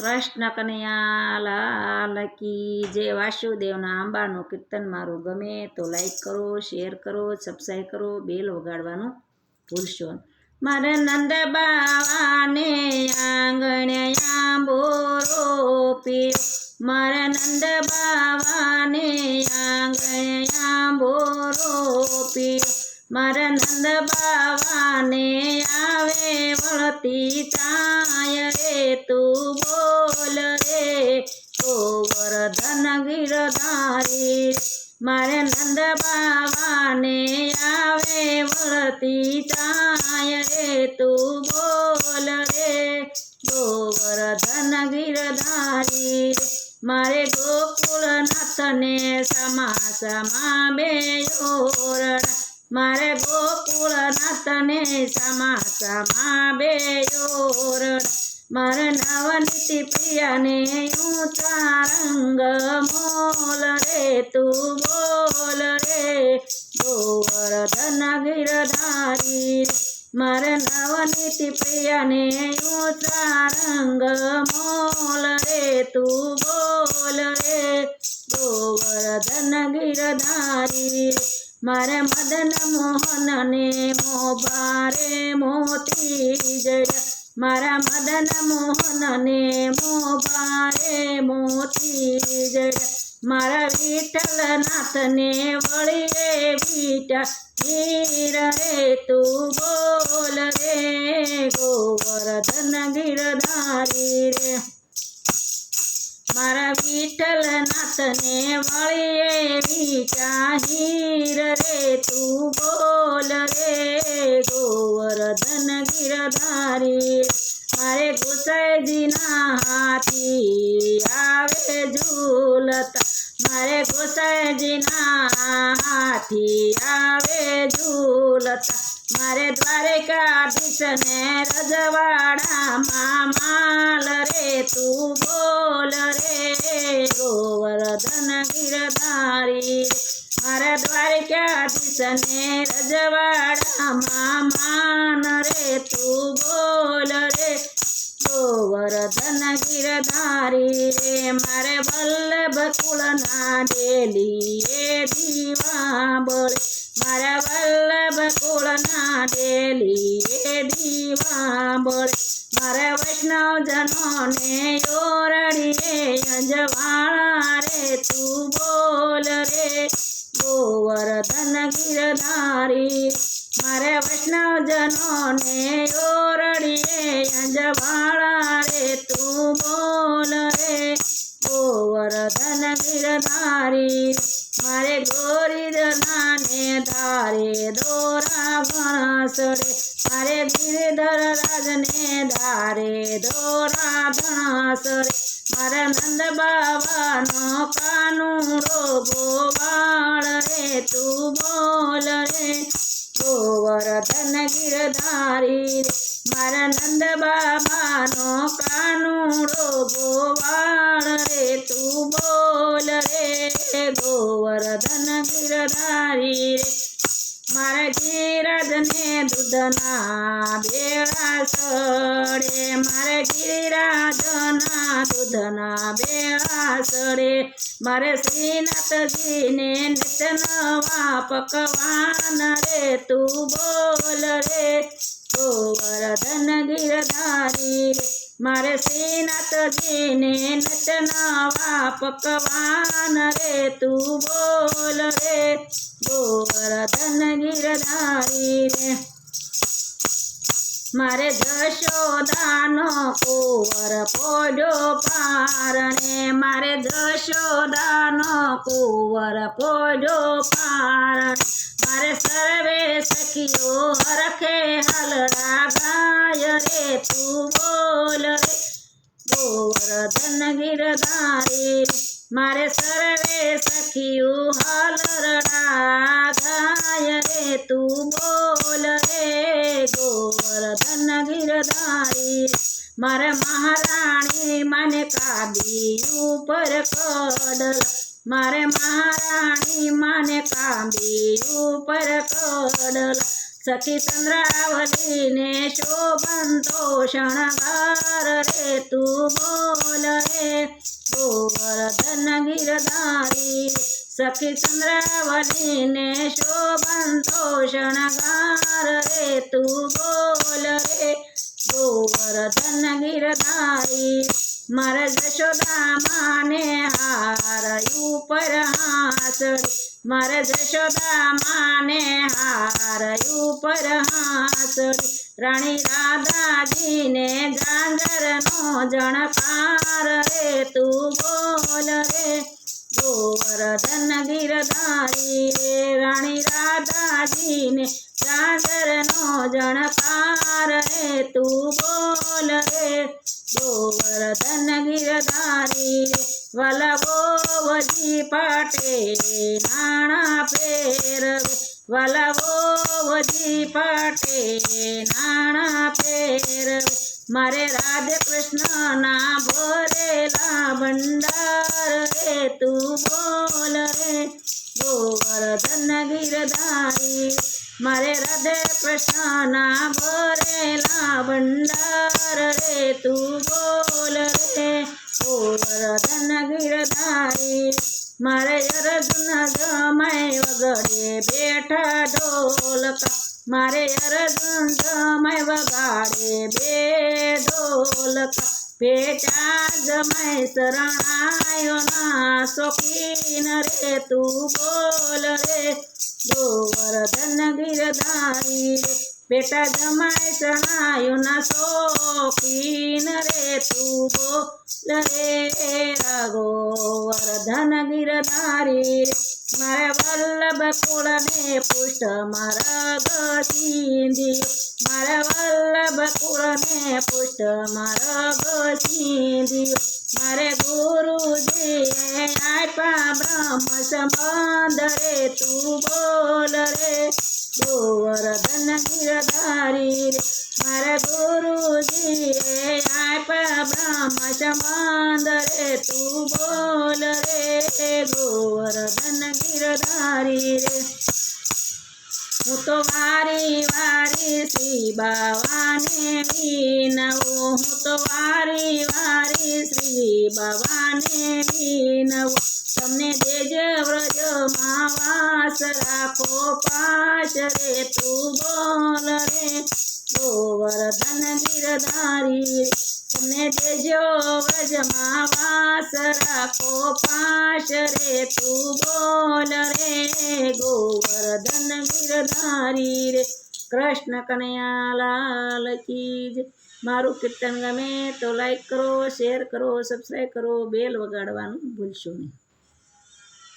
કૃષ્ણ કનૈયા લાલ કી જય। વાસુદેવના આંબાનું કીર્તન મારું ગમે તો લાઈક કરો, શેર કરો, સબસ્ક્રાઈબ કરો, બેલ વગાડવાનું ભૂલશો નહીં। મારા નંદ બાવાને આંગણે આંબો રોપ્યો, મારા નંદ બાવાને આંગણે આંબો રોપ્યો, મારા નંદ બાવાને આવે વળતી ચાય રે તું બોલ રે ગોવર્ધન ગિરધારી। મારે નંદ બાવાને આવે વળતી ચાય રે તું બોલ રે ગોવર્ધન ગિરધારી। મારે ગોકુળનાથને સમા સમા બે ઓરડા, મારે ગોકુળનાથને સમા સમા બે ઓરડા, મારે નવનીતિ પ્રિયાને ઊંચા રંગ મોલ રે તું બોલ રે ગોવર્ધન ગિરધારી। મારે નવનીતિ પ્રિયાને ઊંચા રંગ મોલ રે તું બોલ રે ગોવર્ધન ગિરધારી। મારે મદન મોહનને મોભારે મોતી જડ્યા, મારા મદન મોહનને મોભારે મોતી જડ્યા, મારા વિઠ્ઠલનાથને વળીએ વીટા હીર રે તું બોલ રે ગોવર્ધન ગિરધારી રે। મારા વિઠ્ઠલનાથને વળીએ વીટા હીર રે તું બોલ રે ગોવર્ધન ગિરધારી। મારે ગોસાઈજીના હાથી આવે ઝૂલતા, મારે ગોસાઈજીના હાથી આવે ઝૂલતા, મારે દ્વારકાધીશને રજવાડામાં માલ રે તું બોલ રે ગોવર્ધન ગિરધારી। મારા દ્વારકાધીશને રજવાડામાં માન રે તું બોલ રે ગોવર્ધન ગિરધારી રે। મારે વલ્લભ કુળના ડેલીએ દીવા બળે, મારા વલ્લભ કુળના ડેલીએ દીવા બળે, મારા વૈષ્ણવજનોને ઓરડીએ અંજવાળા રે તું બોલ રે ગોવર્ધન ગિરધારી। મારે વૈષ્ણવજનોને ઓરડીએ અંજવાળા રે તું બોલ રે ગોવર્ધન ગિરધારી। મારે ગોરીધનાને ધારે દોરા ઘણસડે, મારે ગિરધર રાજને ધારે દોરા ઘણસડે, મારા નંદ બાવાનો કાનુડો ગોવાળ રે તું બોલ રે ગોવર્ધન ગિરધારી। મારા નંદ બાબાનો કાનુડો ગોવાળ રે તું બોલ રે ગોવર્ધન ગિરધારી। મારા ગિરિરાજને દૂધના બેડા સડે, મારે ગિરિરાજના દૂધના બેડા સડે, મારે શ્રીનાથજીને નિત્ય નવા પકવાન રે તું બોલ રે ગોવર્ધન ગિરધારી। મારે શ્રીનાથજીને નિત્ય નવા પકવાન રે તું બોલ રે ગોવર્ધન ગિરધારી રે। મારે જશોદાનો કુંવર પોડ્યો પારણે, મારે જશોદાનો કુંવર પોડ્યો પારણે, મારે સર્વે સખીઓ હરખે હલડા ગાય રે તું બોલ રે ગોવર્ધન ગિરધારી। મારે સર્વે સખીઓ હલરડા ગાય રે તું બોલ રે ગોવર્ધન ગિરધારી। મારે મહારાણી મને કાબી ઉપર કડલ, મારે મહારાણી મને કાબી ઉપર કડલ, સખી ચંદ્રાવલીને શોભંતો શણગાર રે તું બોલ ગોવર્ધન ગિરધારી સખી ચંદ્રાવલીને શોભંતો શણગાર રે તું બોલ રે ગોવર્ધન ગિરધારી મારા જશોદા માને હાર ઉપર હાસડી મારા જશોદા માને હાર ઉપર હાસડી રાણી રાધાજીને ઝાંઝરનો જણકાર રે તું બોલ રે ગોવર્ધન ગિરધારી રે રાણી રાધાજીને ઝાંઝરનો જણકાર રે તું બોલ રે ગોવર્ધન ગિરધારી રે વલવો વજી પાટે નાણા ફેરવે વલવો વજી પાટે નાણા ફેરવે મારે રાધે કૃષ્ણના ભરેલા ભંડાર રે તું બોલ રે ગોવર્ધન ગિરધારી મારે રાધે કૃષ્ણના ભરેલા ભંડાર રે તું બોલ રે ગોવર્ધન ગિરધારી મારે અર્જુન જમાય વગડે બેઠા ઢોલકા મારે અર્જુન જમાય વગાડે બે ઢોલકા પેટા જમાય શરણાયોના શોખીન રે તું બોલ રે ગોવર્ધન ગિરધારી રે પેટા જમાય શરણાયોના શોખીન રે તું બોલ રે ગોવર્ધન ગિરધારી રે મારા વલ્લભ કુળને પુષ્ટ મારા સિંધી મારા વલ્લભ કુળને પુષ્ટ મારા સિંધી મારે ગુરુજીએ આપ્યા બ્રહ્મ સંબંધ રે તું બોલ રે ગોવર્ધન ગિરધારી રે મારા ગુરુજીએ આપ્યા બ્રહ્મ સંબંધ રે તું બોલ રે ગોવર્ધન ગિરધારી રે હું તો વારી વારી શ્રી બાવાને વિનવું હું તો વારી વારી શ્રી બાવાને વિનવું તમને દેજે વ્રજમાં વાસ રાખો પાશ રે તું બોલ રે ગોવર્ધન ગિરધારી તમને દેજો વ્રજમાં વાસ રાખો પાશ રે તું બોલ રે ગોવર્ધન ગિરધારી રે કૃષ્ણ કનૈયા લાલ કી જય મારું કીર્તન ગમે તો લાઈક કરો શેર કરો સબસ્ક્રાઈબ કરો બેલ વગાડવાનું ભૂલશો નહીં.